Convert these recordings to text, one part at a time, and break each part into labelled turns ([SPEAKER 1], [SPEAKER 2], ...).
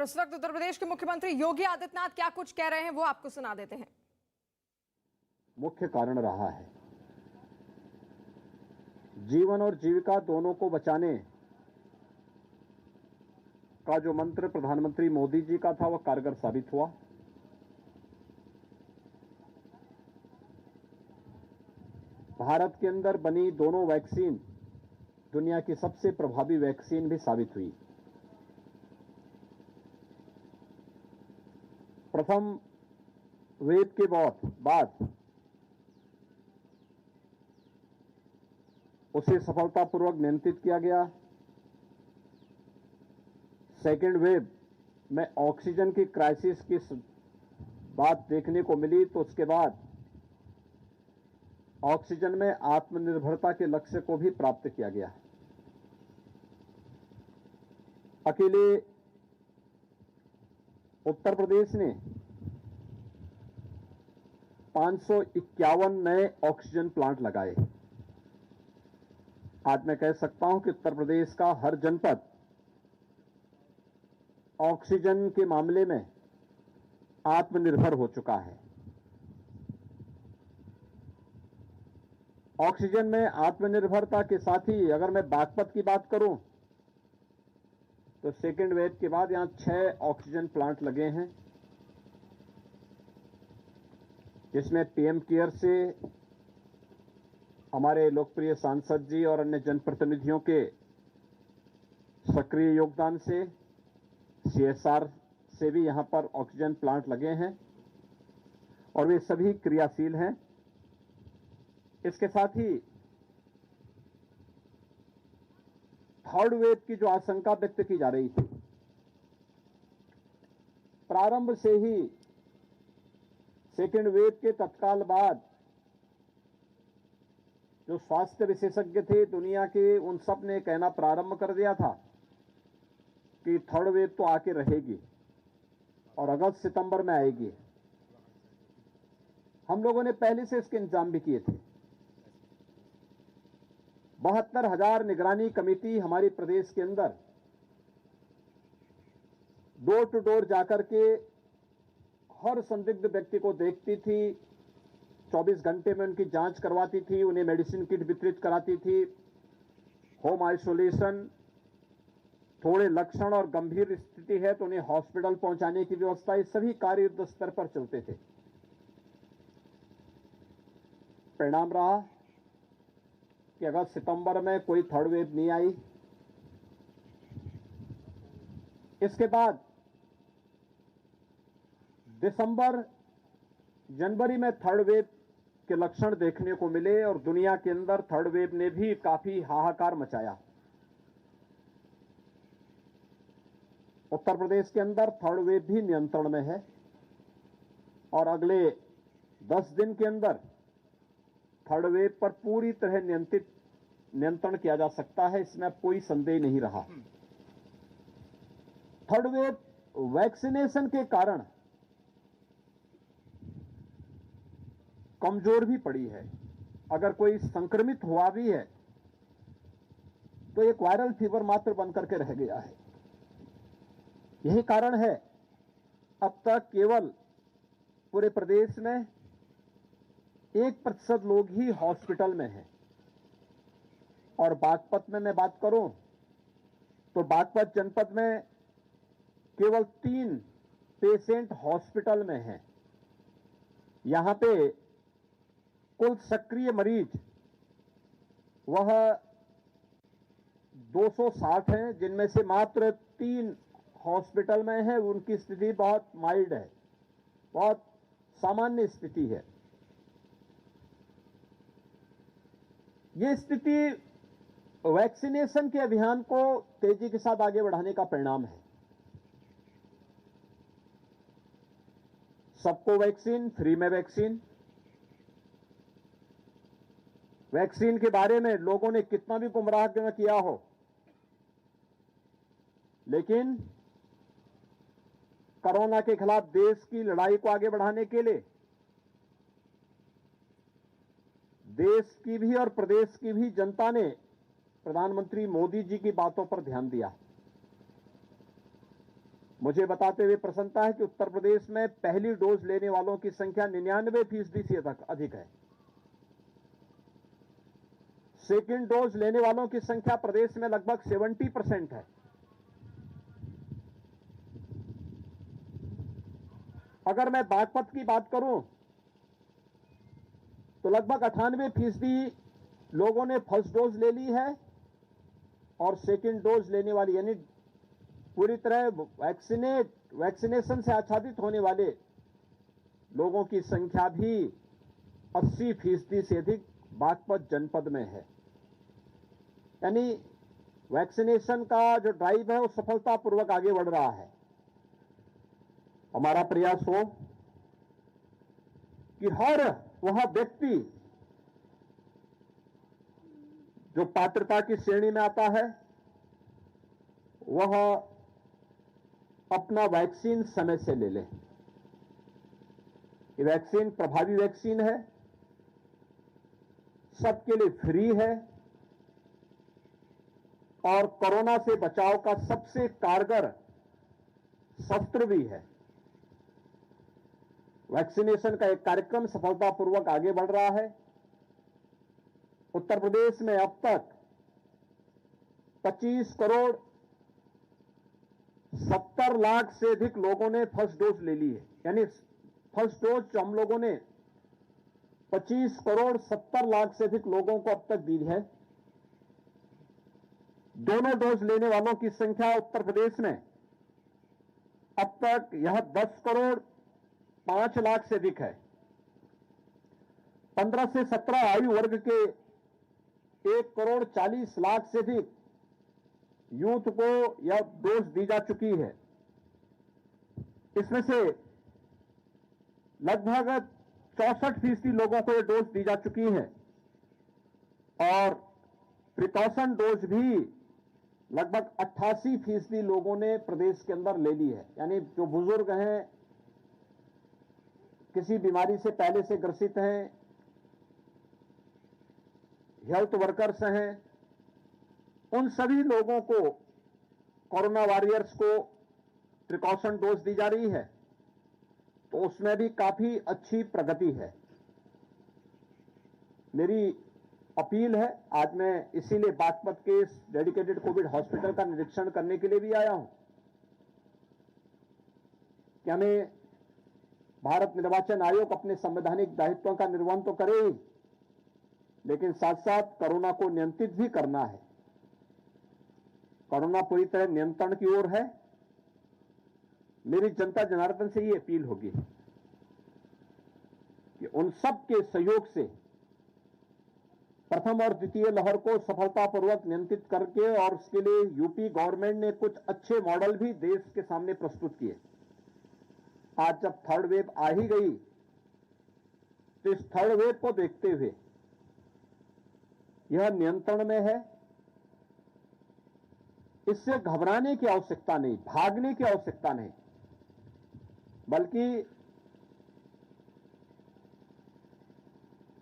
[SPEAKER 1] इस वक्त उत्तर प्रदेश के मुख्यमंत्री योगी आदित्यनाथ क्या कुछ कह रहे हैं वो आपको सुना देते हैं।
[SPEAKER 2] मुख्य कारण रहा है जीवन और जीविका दोनों को बचाने का जो मंत्र प्रधानमंत्री मोदी जी का था वह कारगर साबित हुआ। भारत के अंदर बनी दोनों वैक्सीन दुनिया की सबसे प्रभावी वैक्सीन भी साबित हुई। प्रथम वेव के बाद उसे सफलतापूर्वक नियंत्रित किया गया। सेकेंड वेव में ऑक्सीजन की क्राइसिस की बात देखने को मिली तो उसके बाद ऑक्सीजन में आत्मनिर्भरता के लक्ष्य को भी प्राप्त किया गया। अकेले उत्तर प्रदेश ने 551 नए ऑक्सीजन प्लांट लगाए। आज मैं कह सकता हूं कि उत्तर प्रदेश का हर जनपद ऑक्सीजन के मामले में आत्मनिर्भर हो चुका है। ऑक्सीजन में आत्मनिर्भरता के साथ ही अगर मैं बागपत की बात करूं तो सेकेंड वेव के बाद यहां 6 ऑक्सीजन प्लांट लगे हैं, जिसमें पीएम केयर से हमारे लोकप्रिय सांसद जी और अन्य जनप्रतिनिधियों के सक्रिय योगदान से सीएसआर से भी यहां पर ऑक्सीजन प्लांट लगे हैं और वे सभी क्रियाशील हैं। इसके साथ ही थर्ड वेव की जो आशंका व्यक्त की जा रही थी, प्रारंभ से ही सेकेंड वेव के तत्काल बाद जो स्वास्थ्य विशेषज्ञ थे दुनिया के, उन सब ने कहना प्रारंभ कर दिया था कि थर्ड वेव तो आके रहेगी और अगस्त सितंबर में आएगी। हम लोगों ने पहले से इसके इंतजाम भी किए थे। 72,000 निगरानी कमेटी हमारे प्रदेश के अंदर डोर टू डोर जाकर के हर संदिग्ध व्यक्ति को देखती थी, 24 घंटे में उनकी जांच करवाती थी, उन्हें मेडिसिन किट वितरित कराती थी। होम आइसोलेशन, थोड़े लक्षण और गंभीर स्थिति है तो उन्हें हॉस्पिटल पहुंचाने की व्यवस्था, ये सभी कार्य युद्ध स्तर पर चलते थे। परिणाम रहा कि अगस्त सितंबर में कोई थर्ड वेव नहीं आई। इसके बाद दिसंबर जनवरी में थर्ड वेव के लक्षण देखने को मिले और दुनिया के अंदर थर्ड वेव ने भी काफी हाहाकार मचाया। उत्तर प्रदेश के अंदर थर्ड वेव भी नियंत्रण में है और अगले 10 दिन के अंदर थर्ड वेव पर पूरी तरह नियंत्रण किया जा सकता है, इसमें अब कोई संदेह नहीं रहा। थर्ड वेव वैक्सीनेशन के कारण कमजोर भी पड़ी है। अगर कोई संक्रमित हुआ भी है तो एक वायरल फीवर मात्र बनकर के रह गया है। यही कारण है अब तक केवल पूरे प्रदेश में 1% लोग ही हॉस्पिटल में हैं। और बागपत में मैं बात करूं तो बागपत जनपद में केवल 3 पेशेंट हॉस्पिटल में हैं। यहां पे कुल सक्रिय मरीज वह 260 हैं, जिनमें से मात्र 3 हॉस्पिटल में है। उनकी स्थिति बहुत माइल्ड है, बहुत सामान्य स्थिति है। यह स्थिति वैक्सीनेशन के अभियान को तेजी के साथ आगे बढ़ाने का परिणाम है। सबको वैक्सीन, फ्री में वैक्सीन। वैक्सीन के बारे में लोगों ने कितना भी गुमराह किया हो, लेकिन कोरोना के खिलाफ देश की लड़ाई को आगे बढ़ाने के लिए देश की भी और प्रदेश की भी जनता ने प्रधानमंत्री मोदी जी की बातों पर ध्यान दिया। मुझे बताते हुए प्रसन्नता है कि उत्तर प्रदेश में पहली डोज लेने वालों की संख्या 99% से अधिक है। सेकेंड डोज लेने वालों की संख्या प्रदेश में लगभग 70% है। अगर मैं बागपत की बात करूं तो लगभग 98% लोगों ने फर्स्ट डोज ले ली है और सेकेंड डोज लेने वाली यानी पूरी तरह वैक्सीनेशन से आच्छादित होने वाले लोगों की संख्या भी 80% से अधिक बागपत जनपद में है। यानी वैक्सीनेशन का जो ड्राइव है वो सफलतापूर्वक आगे बढ़ रहा है। हमारा प्रयास हो कि हर वह व्यक्ति जो पात्रता की श्रेणी में आता है वह अपना वैक्सीन समय से ले ले। ये वैक्सीन प्रभावी वैक्सीन है, सबके लिए फ्री है और कोरोना से बचाव का सबसे कारगर शस्त्र भी है। वैक्सीनेशन का एक कार्यक्रम सफलतापूर्वक आगे बढ़ रहा है। उत्तर प्रदेश में अब तक 25 करोड़ 70 लाख से अधिक लोगों ने फर्स्ट डोज ले ली है। यानी फर्स्ट डोज जो हम लोगों ने 25 करोड़ 70 लाख से अधिक लोगों को अब तक दी है। दोनों डोज लेने वालों की संख्या उत्तर प्रदेश में अब तक यह 10 करोड़ 5 लाख से अधिक है। 15 से 17 आयु वर्ग के 1 करोड़ 40 लाख से अधिक यूथ को यह डोज दी जा चुकी है। इसमें से लगभग 64% लोगों को यह डोज दी जा चुकी है और प्रिकॉशन डोज भी लगभग 88% लोगों ने प्रदेश के अंदर ले ली है। यानी जो बुजुर्ग हैं, किसी बीमारी से पहले से ग्रसित हैं, हेल्थ वर्कर्स हैं, उन सभी लोगों को कोरोना वॉरियर्स को प्रिकॉशन डोज दी जा रही है। तो उसमें भी काफी अच्छी प्रगति है। मेरी अपील है, आज मैं इसीलिए बागपत के इस डेडिकेटेड कोविड हॉस्पिटल का निरीक्षण करने के लिए भी आया हूं कि हमें भारत निर्वाचन आयोग अपने संवैधानिक दायित्वों का निर्वहन तो करे ही, लेकिन साथ साथ कोरोना को नियंत्रित भी करना है। कोरोना पूरी तरह नियंत्रण की ओर है। मेरी जनता जनार्दन से ये अपील होगी कि उन सब के सहयोग से प्रथम और द्वितीय लहर को सफलतापूर्वक नियंत्रित करके, और उसके लिए यूपी गवर्नमेंट ने कुछ अच्छे मॉडल भी देश के सामने प्रस्तुत किए। आज जब थर्ड वेव आ ही गई तो इस थर्ड वेव को देखते हुए यह नियंत्रण में है। इससे घबराने की आवश्यकता नहीं, भागने की आवश्यकता नहीं, बल्कि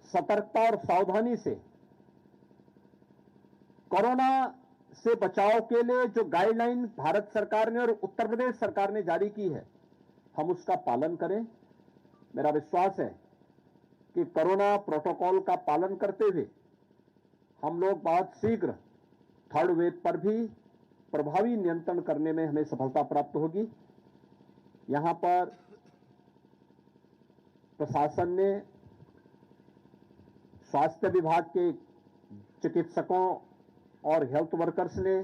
[SPEAKER 2] सतर्कता और सावधानी से कोरोना से बचाव के लिए जो गाइडलाइन भारत सरकार ने और उत्तर प्रदेश सरकार ने जारी की है, हम उसका पालन करें। मेरा विश्वास है कि कोरोना प्रोटोकॉल का पालन करते हुए हम लोग बहुत शीघ्र थर्ड वेव पर भी प्रभावी नियंत्रण करने में हमें सफलता प्राप्त होगी। यहां पर प्रशासन ने, स्वास्थ्य विभाग के चिकित्सकों और हेल्थ वर्कर्स ने,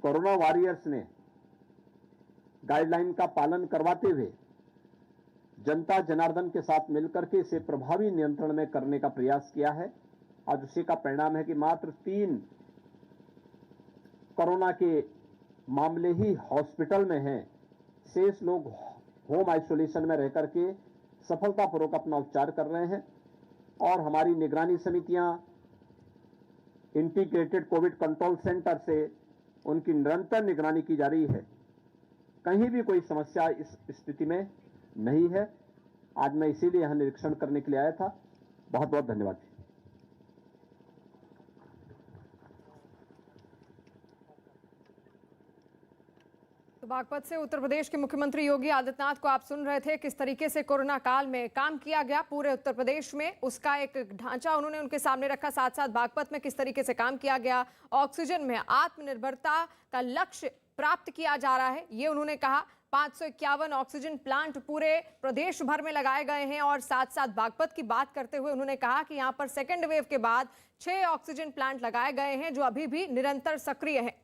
[SPEAKER 2] कोरोना वॉरियर्स ने गाइडलाइन का पालन करवाते हुए जनता जनार्दन के साथ मिलकर के इसे प्रभावी नियंत्रण में करने का प्रयास किया है। आज उसी का परिणाम है कि मात्र 3 कोरोना के मामले ही हॉस्पिटल में हैं। शेष लोग होम आइसोलेशन में रह करके सफलतापूर्वक अपना उपचार कर रहे हैं और हमारी निगरानी समितियां इंटीग्रेटेड कोविड कंट्रोल सेंटर से उनकी निरंतर निगरानी की जा रही है। कहीं भी कोई समस्या इस स्थिति में नहीं है। आज मैं इसीलिए यहां निरीक्षण करने के लिए आया था। बहुत बहुत धन्यवाद।
[SPEAKER 1] तो बागपत से उत्तर प्रदेश के मुख्यमंत्री योगी आदित्यनाथ को आप सुन रहे थे, किस तरीके से कोरोना काल में काम किया गया पूरे उत्तर प्रदेश में, उसका एक ढांचा उन्होंने उनके सामने रखा। साथ साथ बागपत में किस तरीके से काम किया गया, ऑक्सीजन में आत्मनिर्भरता का लक्ष्य प्राप्त किया जा रहा है, ये उन्होंने कहा। 551 ऑक्सीजन प्लांट पूरे प्रदेश भर में लगाए गए हैं और साथ साथ बागपत की बात करते हुए उन्होंने कहा कि यहां पर सेकेंड वेव के बाद 6 ऑक्सीजन प्लांट लगाए गए हैं जो अभी भी निरंतर सक्रिय हैं।